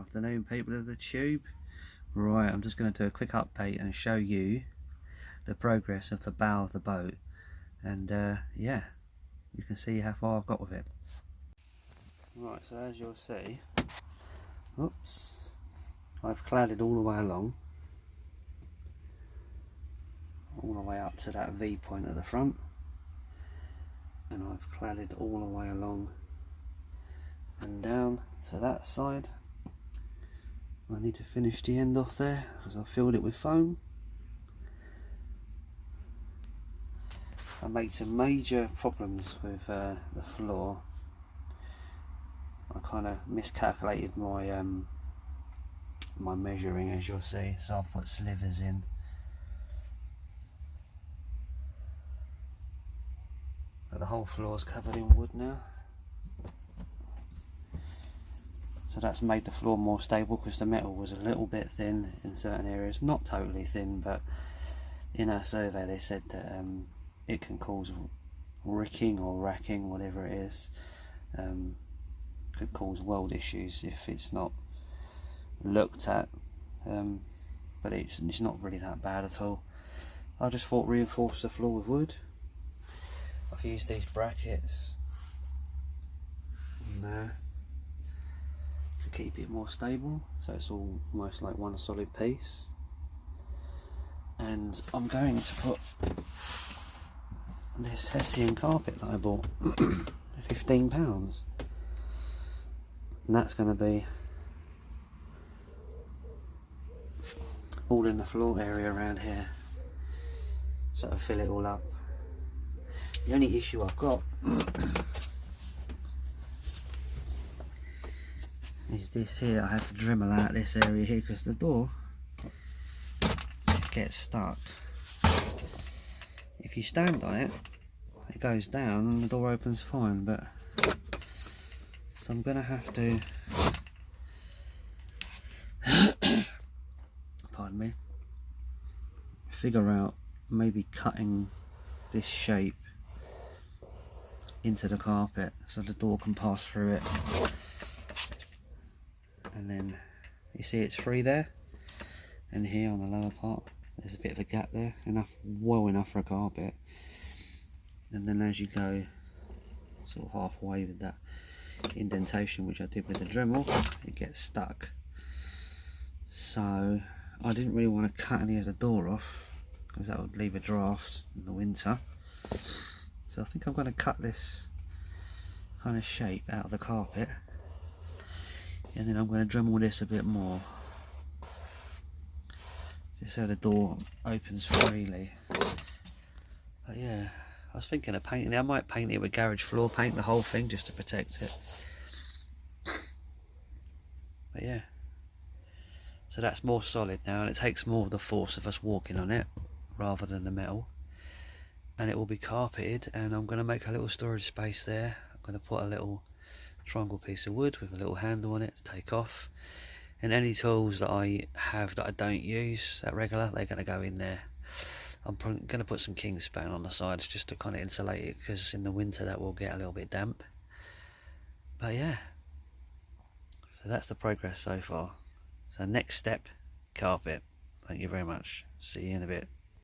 afternoon, people of the tube. Right, I'm just going to do a quick update and show you the progress of the bow of the boat, and yeah, you can see how far I've got with it. Right, so as you'll see, oops, I've cladded all the way along, all the way up to that V point at the front, and I've cladded all the way along and down to that side. I need to finish the end off there because I filled it with foam. I made some major problems with the floor. I kind of miscalculated my my measuring, as you'll see, so I've put slivers in. But the whole floor is covered in wood now. So that's made the floor more stable because the metal was a little bit thin in certain areas. Not totally thin, but in our survey they said that it can cause ricking or racking, whatever it is. Could cause weld issues if it's not looked at. But it's not really that bad at all. I just thought reinforce the floor with wood. I've used these brackets in there to keep it more stable, so it's almost like one solid piece. And I'm going to put this Hessian carpet that I bought for £15, and that's going to be all in the floor area around here, so I'll fill it all up. The only issue I've got is this here. I had to Dremel out this area here because the door gets stuck. If you stand on it, it goes down and the door opens fine, but so I'm gonna have to pardon me, figure out maybe cutting this shape into the carpet so the door can pass through it. And then you see it's free there, and here on the lower part there's a bit of a gap there, well enough for a carpet. And then as you go sort of halfway with that indentation, which I did with the Dremel, it gets stuck. So I didn't really want to cut any of the door off because that would leave a draft in the winter. So I think I'm going to cut this kind of shape out of the carpet, and then I'm going to Dremel this a bit more, just so the door opens freely. But yeah, I was thinking of painting it. I might paint it with garage floor paint, the whole thing, just to protect it. But yeah, so that's more solid now, and it takes more of the force of us walking on it rather than the metal. And it will be carpeted, and I'm going to make a little storage space there. I'm going to put a little triangle piece of wood with a little handle on it to take off, and any tools that I have that I don't use at regular, they're going to go in there. I'm going to put some kingspan on the sides just to kind of insulate it, because in the winter that will get a little bit damp. But yeah, so that's the progress so far. So next step, carpet. Thank you very much. See you in a bit.